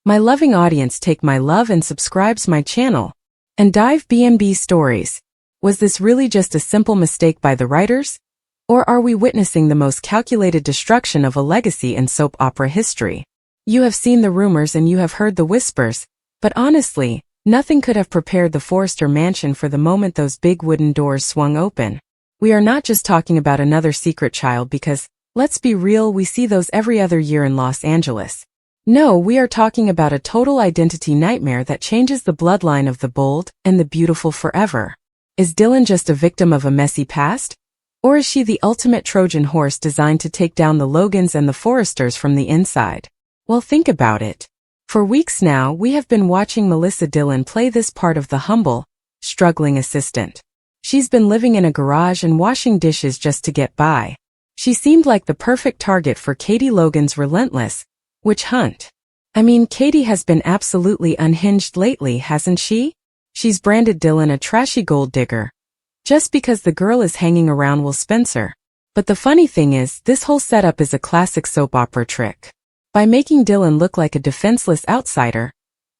My loving audience take my love and subscribes my channel. And dive B&B stories. Was this really just a simple mistake by the writers? Or are we witnessing the most calculated destruction of a legacy in soap opera history? You have seen the rumors and you have heard the whispers, but honestly, nothing could have prepared the Forrester mansion for the moment those big wooden doors swung open. We are not just talking about another secret child because, let's be real, we see those every other year in Los Angeles. No, we are talking about a total identity nightmare that changes the bloodline of the bold and the beautiful forever. Is Dylan just a victim of a messy past? Or is she the ultimate Trojan horse designed to take down the Logans and the Forresters from the inside? Well, think about it. For weeks now, we have been watching Melissa Dylan play this part of the humble, struggling assistant. She's been living in a garage and washing dishes just to get by. She seemed like the perfect target for Katie Logan's relentless witch hunt. I mean, Katie has been absolutely unhinged lately, hasn't she? She's branded Dylan a trashy gold digger, just because the girl is hanging around Will Spencer. But the funny thing is, this whole setup is a classic soap opera trick. By making Dylan look like a defenseless outsider,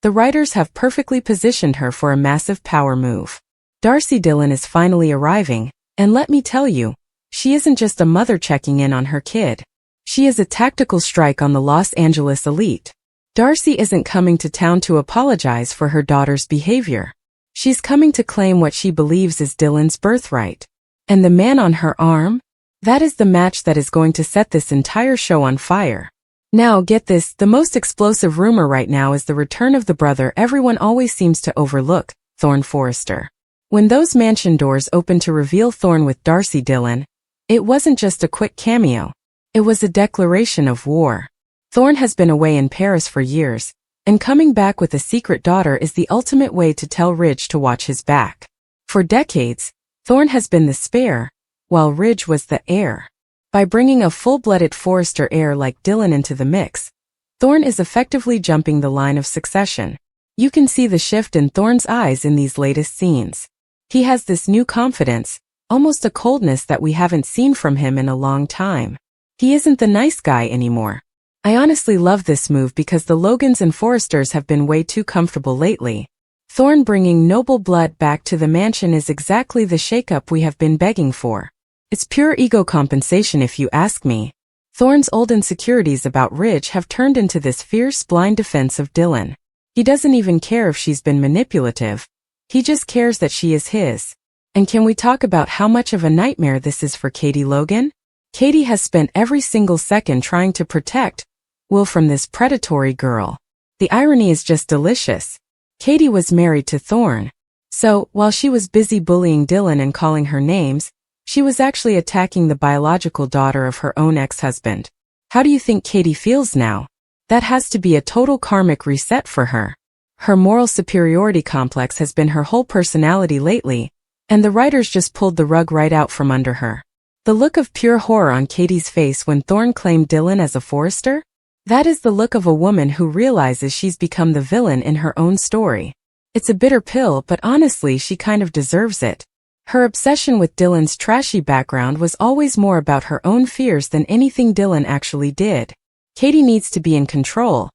the writers have perfectly positioned her for a massive power move. Darcy Dylan is finally arriving, and let me tell you, she isn't just a mother checking in on her kid. She is a tactical strike on the Los Angeles elite. Darcy isn't coming to town to apologize for her daughter's behavior. She's coming to claim what she believes is Dylan's birthright. And the man on her arm? That is the match that is going to set this entire show on fire. Now, get this, the most explosive rumor right now is the return of the brother everyone always seems to overlook, Thorne Forrester. When those mansion doors opened to reveal Thorne with Darcy Dylan, it wasn't just a quick cameo. It was a declaration of war. Thorne has been away in Paris for years, and coming back with a secret daughter is the ultimate way to tell Ridge to watch his back. For decades, Thorne has been the spare, while Ridge was the heir. By bringing a full-blooded Forrester heir like Dylan into the mix, Thorne is effectively jumping the line of succession. You can see the shift in Thorne's eyes in these latest scenes. He has this new confidence, almost a coldness that we haven't seen from him in a long time. He isn't the nice guy anymore. I honestly love this move because the Logans and Forresters have been way too comfortable lately. Thorne bringing noble blood back to the mansion is exactly the shakeup we have been begging for. It's pure ego compensation if you ask me. Thorne's old insecurities about Ridge have turned into this fierce blind defense of Dylan. He doesn't even care if she's been manipulative. He just cares that she is his. And can we talk about how much of a nightmare this is for Katie Logan? Katie has spent every single second trying to protect Will from this predatory girl. The irony is just delicious. Katie was married to Thorne. So, while she was busy bullying Dylan and calling her names, she was actually attacking the biological daughter of her own ex-husband. How do you think Katie feels now? That has to be a total karmic reset for her. Her moral superiority complex has been her whole personality lately, and the writers just pulled the rug right out from under her. The look of pure horror on Katie's face when Thorne claimed Dylan as a Forrester? That is the look of a woman who realizes she's become the villain in her own story. It's a bitter pill, but honestly, she kind of deserves it. Her obsession with Dylan's trashy background was always more about her own fears than anything Dylan actually did. Katie needs to be in control.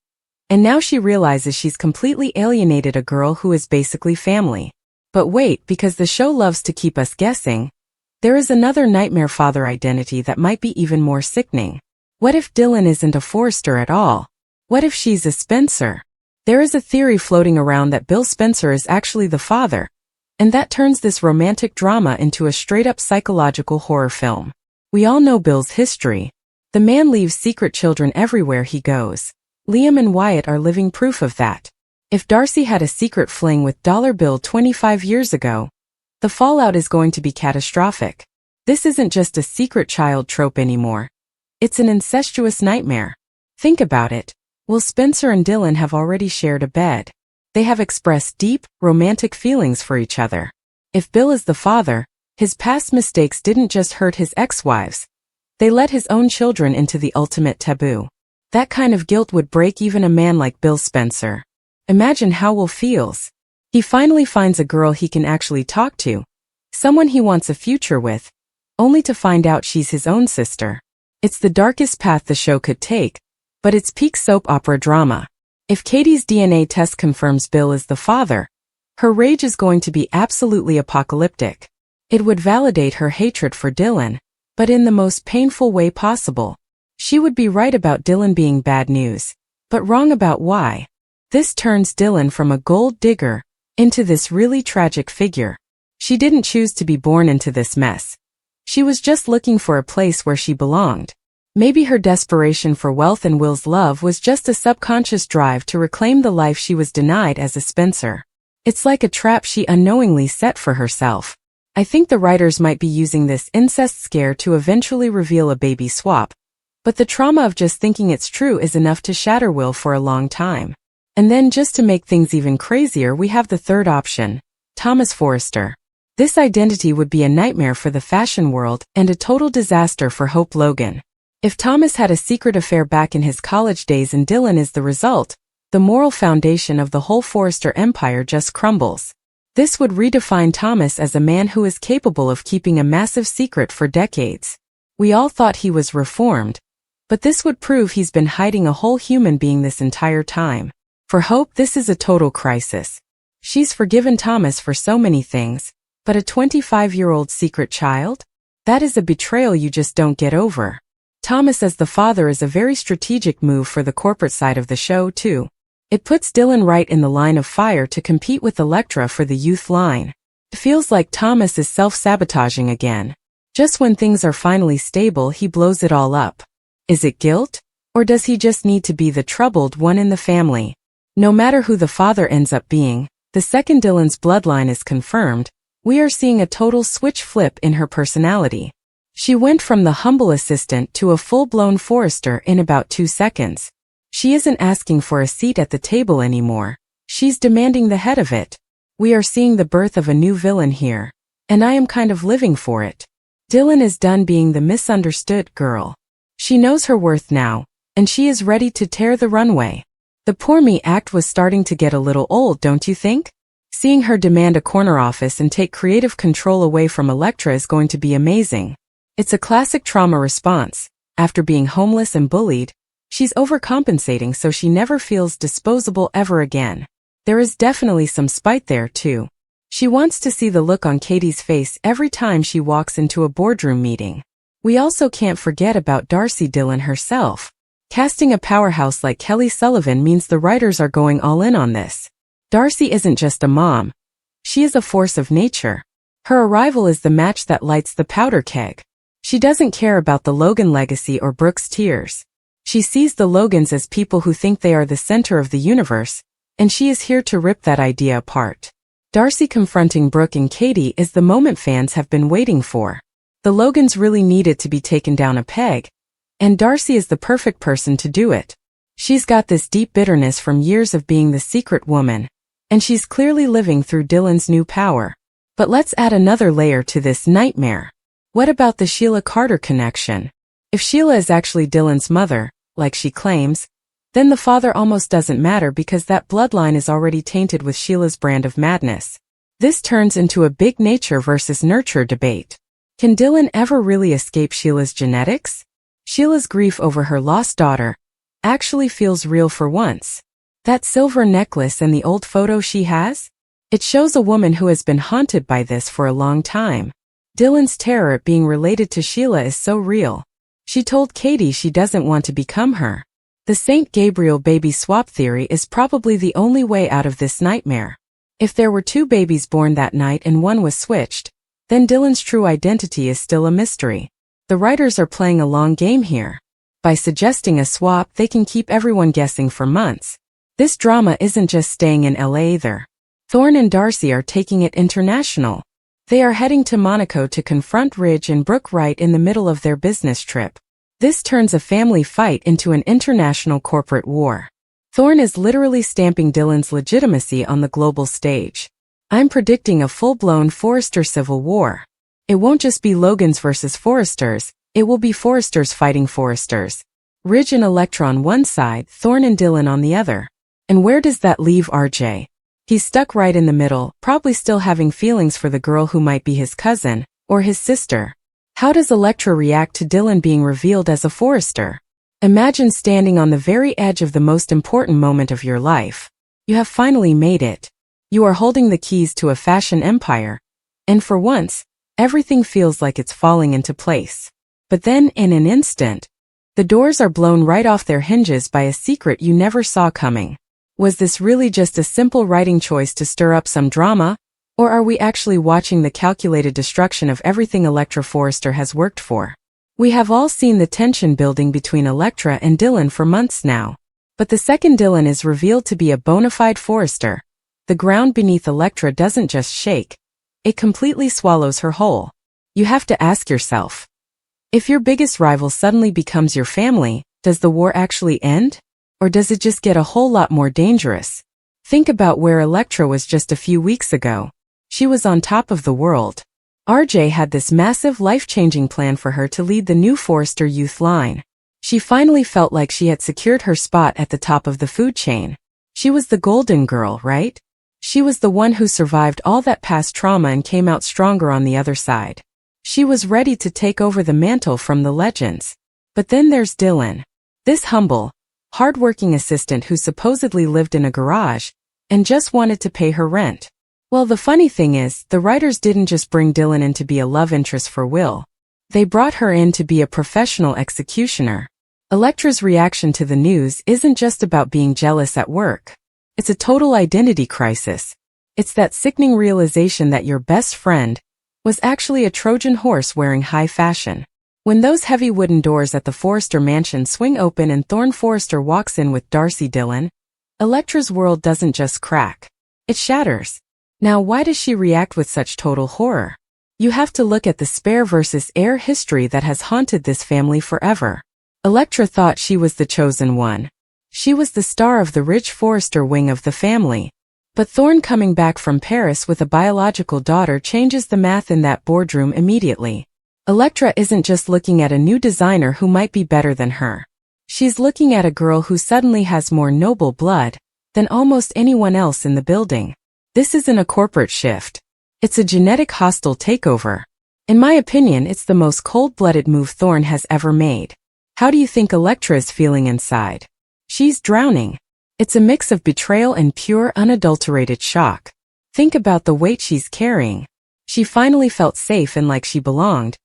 And now she realizes she's completely alienated a girl who is basically family. But wait, because the show loves to keep us guessing, there is another nightmare father identity that might be even more sickening. What if Dylan isn't a Forrester at all? What if she's a Spencer? There is a theory floating around that Bill Spencer is actually the father, and that turns this romantic drama into a straight-up psychological horror film. We all know Bill's history. The man leaves secret children everywhere he goes. Liam and Wyatt are living proof of that. If Darcy had a secret fling with Dollar Bill 25 years ago, the fallout is going to be catastrophic. This isn't just a secret child trope anymore. It's an incestuous nightmare. Think about it. Will Spencer and Dylan have already shared a bed. They have expressed deep, romantic feelings for each other. If Bill is the father, his past mistakes didn't just hurt his ex-wives. They led his own children into the ultimate taboo. That kind of guilt would break even a man like Bill Spencer. Imagine how Will feels. He finally finds a girl he can actually talk to, someone he wants a future with, only to find out she's his own sister. It's the darkest path the show could take, but it's peak soap opera drama. If Katie's DNA test confirms Bill is the father, her rage is going to be absolutely apocalyptic. It would validate her hatred for Dylan, but in the most painful way possible. She would be right about Dylan being bad news, but wrong about why. This turns Dylan from a gold digger into this really tragic figure. She didn't choose to be born into this mess. She was just looking for a place where she belonged. Maybe her desperation for wealth and Will's love was just a subconscious drive to reclaim the life she was denied as a Spencer. It's like a trap she unknowingly set for herself. I think the writers might be using this incest scare to eventually reveal a baby swap, but the trauma of just thinking it's true is enough to shatter Will for a long time. And then just to make things even crazier, we have the third option, Thomas Forrester. This identity would be a nightmare for the fashion world and a total disaster for Hope Logan. If Thomas had a secret affair back in his college days and Dylan is the result, the moral foundation of the whole Forrester empire just crumbles. This would redefine Thomas as a man who is capable of keeping a massive secret for decades. We all thought he was reformed, but this would prove he's been hiding a whole human being this entire time. For Hope, this is a total crisis. She's forgiven Thomas for so many things, but a 25-year-old secret child? That is a betrayal you just don't get over. Thomas as the father is a very strategic move for the corporate side of the show, too. It puts Dylan right in the line of fire to compete with Electra for the youth line. It feels like Thomas is self-sabotaging again. Just when things are finally stable, he blows it all up. Is it guilt? Or does he just need to be the troubled one in the family? No matter who the father ends up being, the second Dylan's bloodline is confirmed, we are seeing a total switch flip in her personality. She went from the humble assistant to a full-blown Forrester in about 2 seconds. She isn't asking for a seat at the table anymore. She's demanding the head of it. We are seeing the birth of a new villain here, and I am kind of living for it. Dylan is done being the misunderstood girl. She knows her worth now, and she is ready to tear the runway. The poor me act was starting to get a little old, don't you think? Seeing her demand a corner office and take creative control away from Electra is going to be amazing. It's a classic trauma response. After being homeless and bullied, she's overcompensating so she never feels disposable ever again. There is definitely some spite there, too. She wants to see the look on Katie's face every time she walks into a boardroom meeting. We also can't forget about Darcy Dylan herself. Casting a powerhouse like Kelly Sullivan means the writers are going all in on this. Darcy isn't just a mom. She is a force of nature. Her arrival is the match that lights the powder keg. She doesn't care about the Logan legacy or Brooke's tears. She sees the Logans as people who think they are the center of the universe, and she is here to rip that idea apart. Darcy confronting Brooke and Katie is the moment fans have been waiting for. The Logans really needed to be taken down a peg, and Darcy is the perfect person to do it. She's got this deep bitterness from years of being the secret woman, and she's clearly living through Dylan's new power. But let's add another layer to this nightmare. What about the Sheila Carter connection? If Sheila is actually Dylan's mother, like she claims, then the father almost doesn't matter because that bloodline is already tainted with Sheila's brand of madness. This turns into a big nature versus nurture debate. Can Dylan ever really escape Sheila's genetics? Sheila's grief over her lost daughter actually feels real for once. That silver necklace and the old photo she has? It shows a woman who has been haunted by this for a long time. Dylan's terror at being related to Sheila is so real. She told Katie she doesn't want to become her. The St. Gabriel baby swap theory is probably the only way out of this nightmare. If there were 2 babies born that night and one was switched, then Dylan's true identity is still a mystery. The writers are playing a long game here. By suggesting a swap, they can keep everyone guessing for months. This drama isn't just staying in LA either. Thorne and Darcy are taking it international. They are heading to Monaco to confront Ridge and Brooke right in the middle of their business trip. This turns a family fight into an international corporate war. Thorne is literally stamping Dylan's legitimacy on the global stage. I'm predicting a full-blown Forrester civil war. It won't just be Logans versus Forresters, it will be Forresters fighting Forresters. Ridge and Electra on one side, Thorne and Dylan on the other. And where does that leave RJ? He's stuck right in the middle, probably still having feelings for the girl who might be his cousin, or his sister. How does Electra react to Dylan being revealed as a Forrester? Imagine standing on the very edge of the most important moment of your life. You have finally made it. You are holding the keys to a fashion empire, and for once, everything feels like it's falling into place. But then, in an instant, the doors are blown right off their hinges by a secret you never saw coming. Was this really just a simple writing choice to stir up some drama, or are we actually watching the calculated destruction of everything Electra Forrester has worked for? We have all seen the tension building between Electra and Dylan for months now. But the second Dylan is revealed to be a bona fide Forrester. The ground beneath Electra doesn't just shake, it completely swallows her whole. You have to ask yourself, if your biggest rival suddenly becomes your family, does the war actually end? Or does it just get a whole lot more dangerous? Think about where Electra was just a few weeks ago. She was on top of the world. RJ had this massive life-changing plan for her to lead the new Forrester youth line. She finally felt like she had secured her spot at the top of the food chain. She was the golden girl, right? She was the one who survived all that past trauma and came out stronger on the other side. She was ready to take over the mantle from the legends. But then there's Dylan. This humble, hard-working assistant who supposedly lived in a garage and just wanted to pay her rent. Well, the funny thing is, the writers didn't just bring Dylan in to be a love interest for Will. They brought her in to be a professional executioner. Electra's reaction to the news isn't just about being jealous at work. It's a total identity crisis. It's that sickening realization that your best friend was actually a Trojan horse wearing high fashion. When those heavy wooden doors at the Forrester mansion swing open and Thorne Forrester walks in with Darcy Dylan, Electra's world doesn't just crack. It shatters. Now, why does she react with such total horror? You have to look at the spare versus heir history that has haunted this family forever. Electra thought she was the chosen one. She was the star of the rich Forrester wing of the family. But Thorne coming back from Paris with a biological daughter changes the math in that boardroom immediately. Electra isn't just looking at a new designer who might be better than her. She's looking at a girl who suddenly has more noble blood than almost anyone else in the building. This isn't a corporate shift. It's a genetic hostile takeover. In my opinion, it's the most cold-blooded move Thorne has ever made. How do you think Electra is feeling inside? She's drowning. It's a mix of betrayal and pure, unadulterated shock. Think about the weight she's carrying. She finally felt safe and like she belonged,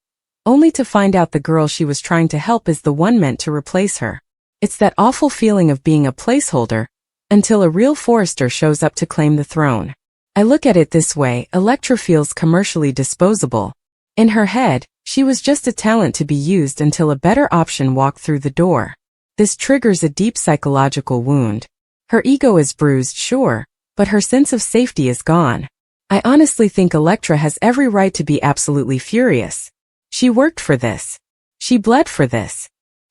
only to find out the girl she was trying to help is the one meant to replace her. It's that awful feeling of being a placeholder, until a real Forrester shows up to claim the throne. I look at it this way, Electra feels commercially disposable. In her head, she was just a talent to be used until a better option walked through the door. This triggers a deep psychological wound. Her ego is bruised, sure, but her sense of safety is gone. I honestly think Electra has every right to be absolutely furious. She worked for this. She bled for this.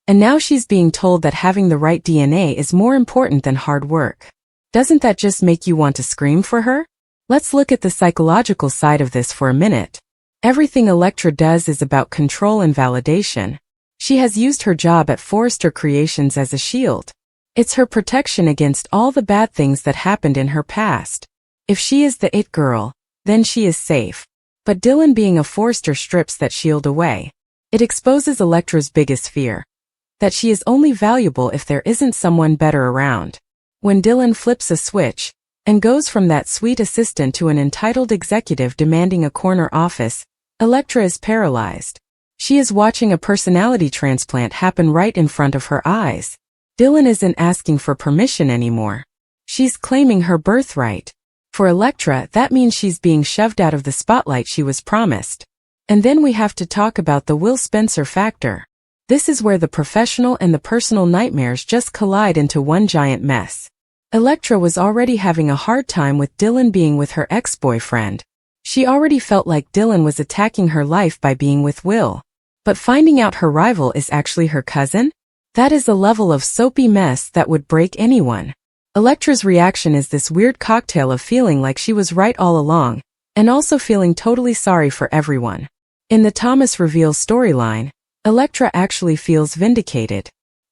And now she's being told that having the right DNA is more important than hard work. Doesn't that just make you want to scream for her? Let's look at the psychological side of this for a minute. Everything Electra does is about control and validation. She has used her job at Forrester Creations as a shield. It's her protection against all the bad things that happened in her past. If she is the it girl, then she is safe. But Dylan being a Forrester strips that shield away. It exposes Electra's biggest fear. That she is only valuable if there isn't someone better around. When Dylan flips a switch, and goes from that sweet assistant to an entitled executive demanding a corner office, Electra is paralyzed. She is watching a personality transplant happen right in front of her eyes. Dylan isn't asking for permission anymore. She's claiming her birthright. For Electra, that means she's being shoved out of the spotlight she was promised. And then we have to talk about the Will Spencer factor. This is where the professional and the personal nightmares just collide into one giant mess. Electra was already having a hard time with Dylan being with her ex-boyfriend. She already felt like Dylan was attacking her life by being with Will. But finding out her rival is actually her cousin? That is a level of soapy mess that would break anyone. Electra's reaction is this weird cocktail of feeling like she was right all along, and also feeling totally sorry for everyone. In the Thomas reveal storyline, Electra actually feels vindicated.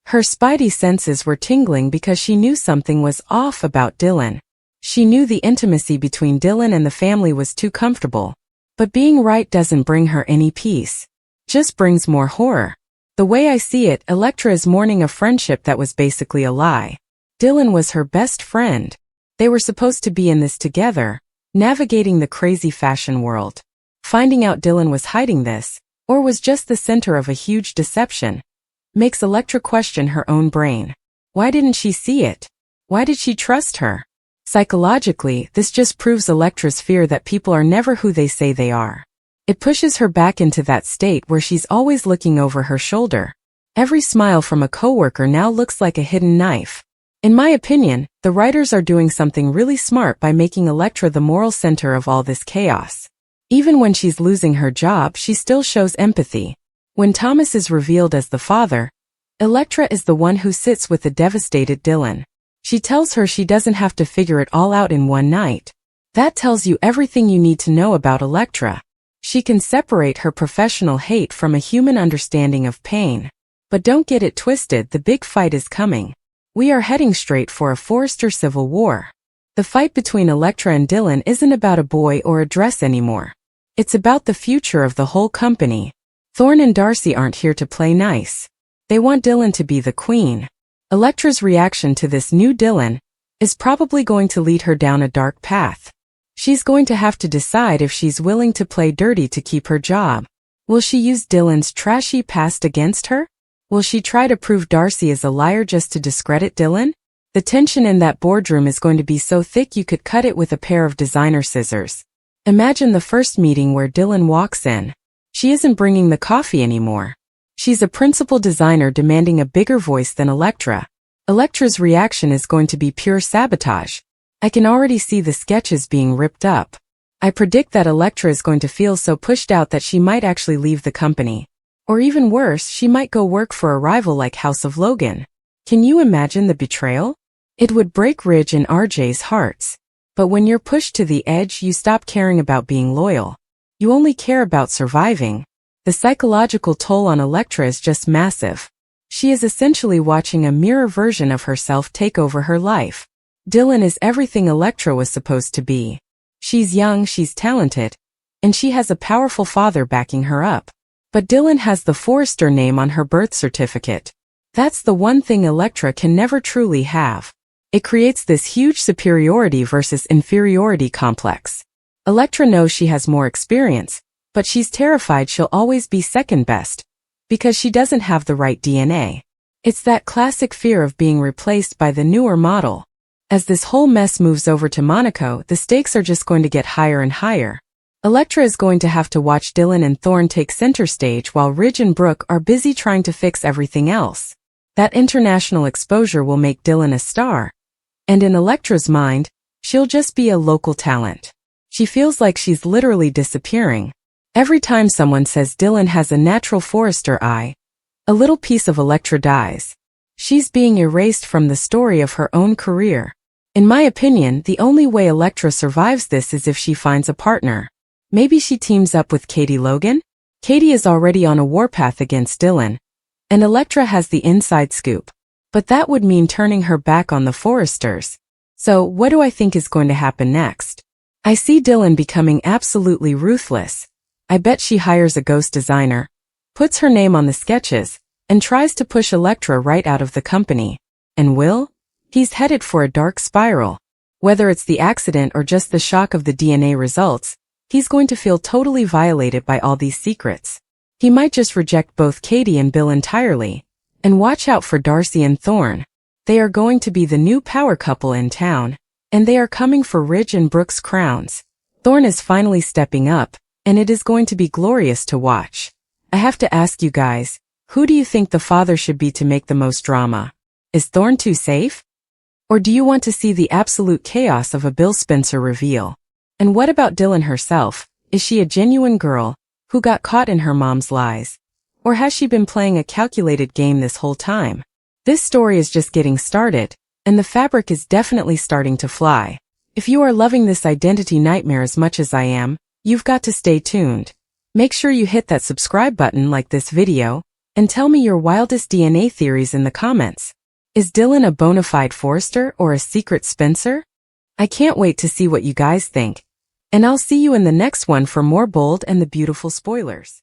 Her spidey senses were tingling because she knew something was off about Dylan. She knew the intimacy between Dylan and the family was too comfortable. But being right doesn't bring her any peace. Just brings more horror. The way I see it, Electra is mourning a friendship that was basically a lie. Dylan was her best friend. They were supposed to be in this together, navigating the crazy fashion world. Finding out Dylan was hiding this, or was just the center of a huge deception, makes Electra question her own brain. Why didn't she see it? Why did she trust her? Psychologically, this just proves Electra's fear that people are never who they say they are. It pushes her back into that state where she's always looking over her shoulder. Every smile from a coworker now looks like a hidden knife. In my opinion, the writers are doing something really smart by making Electra the moral center of all this chaos. Even when she's losing her job, she still shows empathy. When Thomas is revealed as the father, Electra is the one who sits with the devastated Dylan. She tells her she doesn't have to figure it all out in one night. That tells you everything you need to know about Electra. She can separate her professional hate from a human understanding of pain. But don't get it twisted, the big fight is coming. We are heading straight for a Forrester civil war. The fight between Electra and Dylan isn't about a boy or a dress anymore. It's about the future of the whole company. Thorne and Darcy aren't here to play nice. They want Dylan to be the queen. Electra's reaction to this new Dylan is probably going to lead her down a dark path. She's going to have to decide if she's willing to play dirty to keep her job. Will she use Dylan's trashy past against her? Will she try to prove Darcy is a liar just to discredit Dylan? The tension in that boardroom is going to be so thick you could cut it with a pair of designer scissors. Imagine the first meeting where Dylan walks in. She isn't bringing the coffee anymore. She's a principal designer demanding a bigger voice than Electra. Electra's reaction is going to be pure sabotage. I can already see the sketches being ripped up. I predict that Electra is going to feel so pushed out that she might actually leave the company. Or even worse, she might go work for a rival like House of Logan. Can you imagine the betrayal? It would break Ridge and RJ's hearts. But when you're pushed to the edge, you stop caring about being loyal. You only care about surviving. The psychological toll on Electra is just massive. She is essentially watching a mirror version of herself take over her life. Dylan is everything Electra was supposed to be. She's young, she's talented, and she has a powerful father backing her up. But Dylan has the Forrester name on her birth certificate. That's the one thing Electra can never truly have. It creates this huge superiority versus inferiority complex. Electra knows she has more experience, but she's terrified she'll always be second best, because she doesn't have the right DNA. It's that classic fear of being replaced by the newer model. As this whole mess moves over to Monaco, the stakes are just going to get higher and higher. Electra is going to have to watch Dylan and Thorne take center stage while Ridge and Brooke are busy trying to fix everything else. That international exposure will make Dylan a star. And in Electra's mind, she'll just be a local talent. She feels like she's literally disappearing. Every time someone says Dylan has a natural Forrester eye, a little piece of Electra dies. She's being erased from the story of her own career. In my opinion, the only way Electra survives this is if she finds a partner. Maybe she teams up with Katie Logan? Katie is already on a warpath against Dylan, and Electra has the inside scoop. But that would mean turning her back on the Forresters. So, what do I think is going to happen next? I see Dylan becoming absolutely ruthless. I bet she hires a ghost designer, puts her name on the sketches, and tries to push Electra right out of the company. And Will? He's headed for a dark spiral. Whether it's the accident or just the shock of the DNA results, he's going to feel totally violated by all these secrets. He might just reject both Katie and Bill entirely. And watch out for Darcy and Thorne. They are going to be the new power couple in town, and they are coming for Ridge and Brooke's crowns. Thorne is finally stepping up, and it is going to be glorious to watch. I have to ask you guys, who do you think the father should be to make the most drama? Is Thorne too safe? Or do you want to see the absolute chaos of a Bill Spencer reveal? And what about Dylan herself? Is she a genuine girl who got caught in her mom's lies? Or has she been playing a calculated game this whole time? This story is just getting started, and the fabric is definitely starting to fly. If you are loving this identity nightmare as much as I am, you've got to stay tuned. Make sure you hit that subscribe button like this video, and tell me your wildest DNA theories in the comments. Is Dylan a bona fide Forrester or a secret Spencer? I can't wait to see what you guys think. And I'll see you in the next one for more bold and the beautiful spoilers.